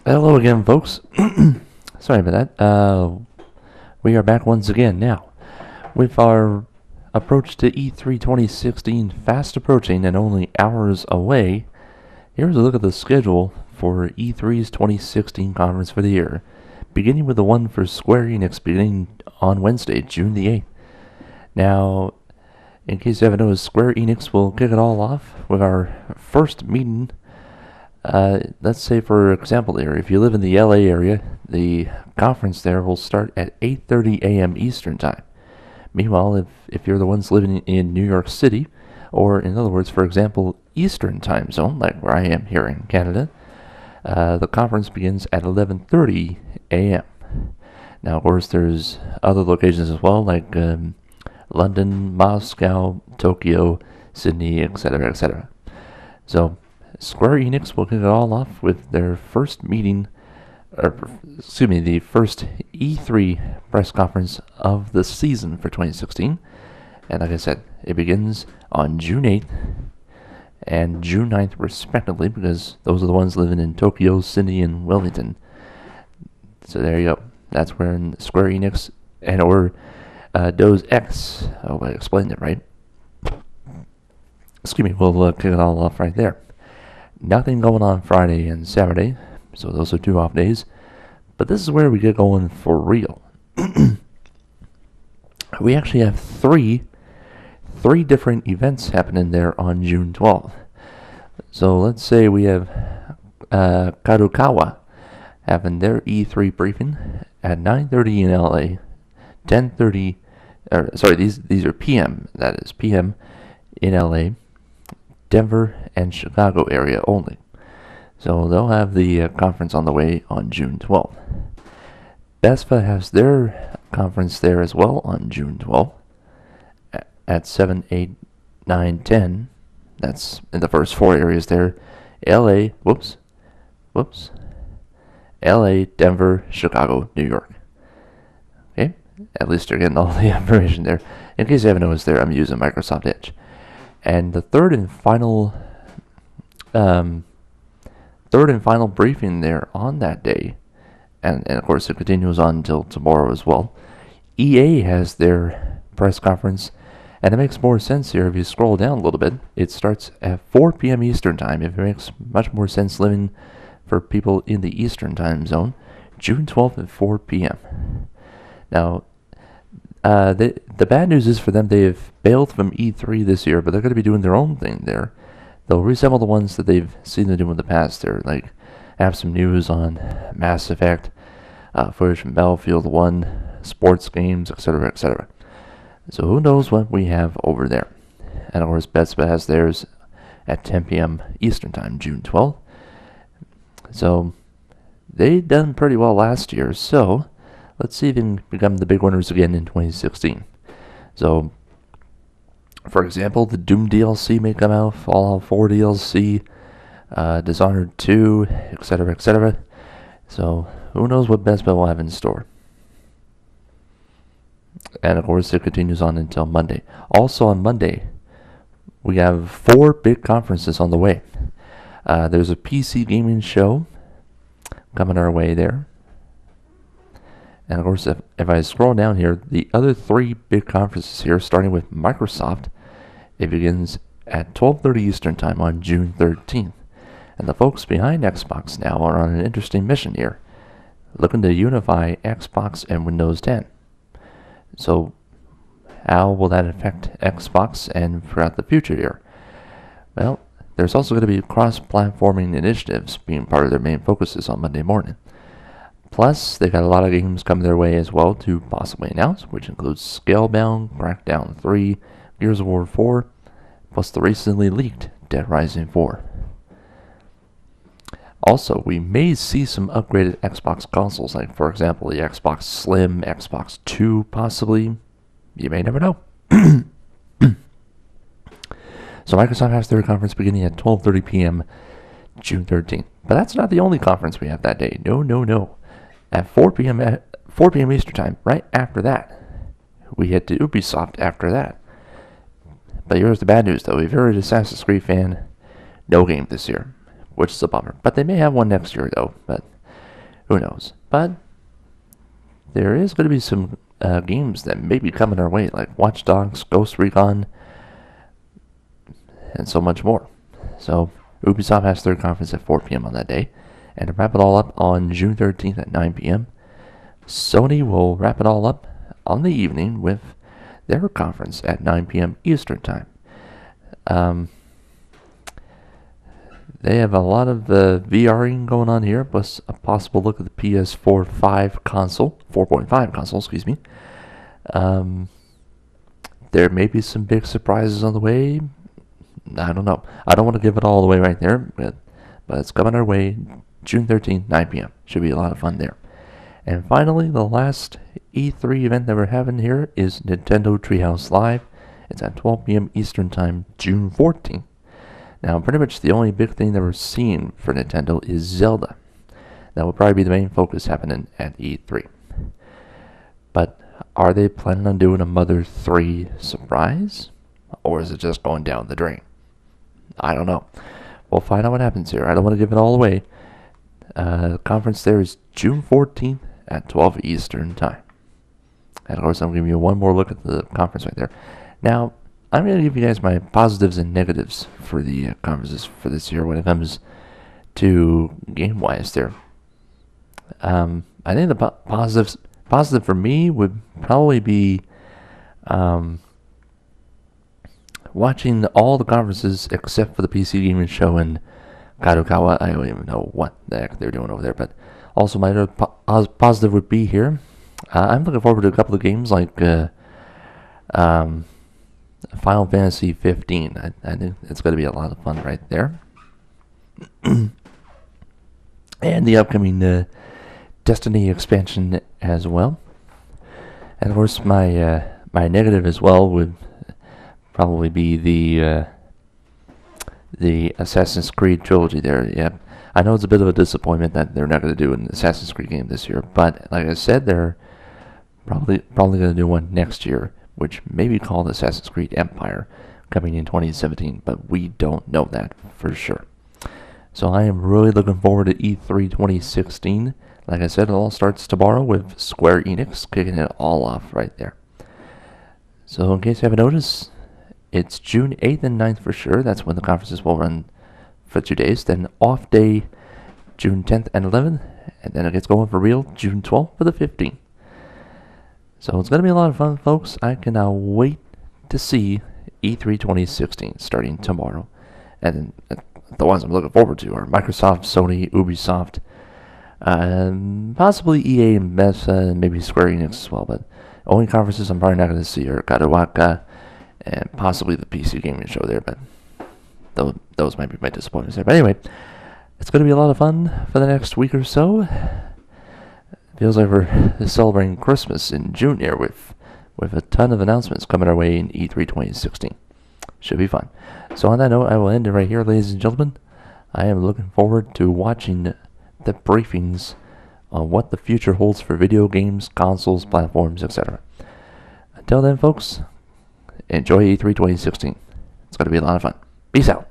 Hello again, folks. Sorry about that. We are back once again now with our approach to E3 2016 fast approaching and only hours away. Here's a look at the schedule for E3's 2016 conference for the year, beginning with the one for Square-Enix beginning on Wednesday, June the 8th. Now, in case you haven't noticed, Square-Enix will kick it all off with our first meeting. Let's say, for example, there, if you live in the LA area, the conference there will start at 8:30 a.m. Eastern Time. Meanwhile, if you're the ones living in New York City, or in other words, for example, Eastern Time Zone, like where I am here in Canada, the conference begins at 11:30 a.m. Now, of course, there's other locations as well, like London, Moscow, Tokyo, Sydney, etc., etc. So, Square-Enix will kick it all off with their first meeting, the first E3 press conference of the season for 2016. And like I said, it begins on June 8th and June 9th respectively, because those are the ones living in Tokyo, Sydney, and Wellington. So there you go. That's where Square-Enix or Deus Ex, I explained it right. We'll kick it all off right there. Nothing going on Friday and Saturday, so those are 2 off days. But this is where we get going for real. We actually have three different events happening there on June 12th. So let's say we have Kadokawa having their E3 briefing at 9:30 in LA, 10:30. These are PM. That is PM in LA, Denver, and Chicago area only. So they'll have the conference on the way on June 12th. Bethesda has their conference there as well on June 12th at 7, 8, 9, 10. That's in the first 4 areas there. LA, LA, Denver, Chicago, New York. Okay, at least you're getting all the information there. In case you haven't noticed there, I'm using Microsoft Edge. And the third and final briefing there on that day, and of course it continues on until tomorrow as well. EA has their press conference, and it makes more sense here if you scroll down a little bit. It starts at 4 p.m. Eastern Time. It makes much more sense living for people in the Eastern Time Zone. June 12th at 4 p.m. Now, the bad news is for them, they've bailed from E3 this year, but they're going to be doing their own thing there. They'll resemble the ones that they've seen them do in the past. They're like have some news on Mass Effect, footage from Battlefield 1, sports games, etc., etc. So who knows what we have over there. And of course, Bethesda has theirs at 10 p.m. Eastern Time, June 12th. So they done pretty well last year, so let's see if they can become the big winners again in 2016. So, for example, the Doom DLC may come out, Fallout 4 DLC, Dishonored 2, etc., etc. So, who knows what Bethesda will have in store. And of course, it continues on until Monday. Also on Monday, we have 4 big conferences on the way. There's a PC gaming show coming our way there. And of course, if I scroll down here, the other 3 big conferences here, starting with Microsoft, it begins at 12:30 Eastern Time on June 13th. And the folks behind Xbox now are on an interesting mission here, looking to unify Xbox and Windows 10. So, how will that affect Xbox and throughout the future here? Well, there's also going to be cross-platforming initiatives being part of their main focuses on Monday morning. Plus, they got a lot of games coming their way as well to possibly announce, which includes Scalebound, Crackdown 3, Gears of War 4, plus the recently leaked Dead Rising 4. Also, we may see some upgraded Xbox consoles, like, for example, the Xbox Slim, Xbox 2, possibly. You may never know. So Microsoft has their conference beginning at 12:30 p.m. June 13th. But that's not the only conference we have that day. No. At 4 p.m. Eastern Time, right after that, we head to Ubisoft after that. But here's the bad news, though. If you're an Assassin's Creed fan, no game this year, which is a bummer. But they may have one next year, though. But Who knows? But there is going to be some games that may be coming our way, like Watch Dogs, Ghost Recon, and so much more. So Ubisoft has their conference at 4 p.m. on that day, and to wrap it all up on June 13th at 9 p.m., Sony will wrap it all up on the evening with their conference at 9 p.m. Eastern Time. They have a lot of VRing going on here, plus a possible look at the PS4 5 console, 4.5 console, excuse me. There may be some big surprises on the way. I don't know. I don't want to give it all away right there, but it's coming our way June 13th, 9 p.m. Should be a lot of fun there. And finally, the last E3 event that we're having here is Nintendo Treehouse Live. It's at 12 p.m. Eastern Time, June 14th. Now, pretty much the only big thing that we're seeing for Nintendo is Zelda. That will probably be the main focus happening at E3. But are they planning on doing a Mother 3 surprise? Or is it just going down the drain? I don't know. We'll find out what happens here. I don't want to give it all away. The conference there is June 14th at 12 Eastern Time. And of course, I'm going to give you one more look at the conference right there. Now, I'm going to give you guys my positives and negatives for the conferences for this year when it comes to game-wise there. I think the positive for me would probably be watching all the conferences except for the PC Gaming Show and Kadokawa. I don't even know what the heck they're doing over there, but also my other positive would be here. I'm looking forward to a couple of games like Final Fantasy 15. I think it's going to be a lot of fun right there. And the upcoming Destiny expansion as well. And of course, my negative as well would probably be the Assassin's Creed trilogy there. Yep. I know it's a bit of a disappointment that they're not going to do an Assassin's Creed game this year, but like I said, they're probably going to do one next year, which may be called Assassin's Creed Empire, coming in 2017, but we don't know that for sure. So I am really looking forward to E3 2016. Like I said, it all starts tomorrow with Square-Enix kicking it all off right there. So in case you haven't noticed, it's June 8th and 9th for sure. That's when the conferences will run for 2 days. Then off day June 10th and 11th. And then it gets going for real June 12th for the 15th. So it's going to be a lot of fun, folks. I cannot wait to see E3 2016 starting tomorrow. And the ones I'm looking forward to are Microsoft, Sony, Ubisoft, possibly EA and Bethesda, and maybe Square-Enix as well. But only conferences I'm probably not going to see are Kadokawa and possibly the PC Gaming Show there. But those might be my disappointments there. But anyway, it's going to be a lot of fun for the next week or so. Feels like we're celebrating Christmas in June here with a ton of announcements coming our way in E3 2016. Should be fun. So on that note, I will end it right here, ladies and gentlemen. I am looking forward to watching the briefings on what the future holds for video games, consoles, platforms, etc. Until then, folks, enjoy E3 2016. It's going to be a lot of fun. Peace out.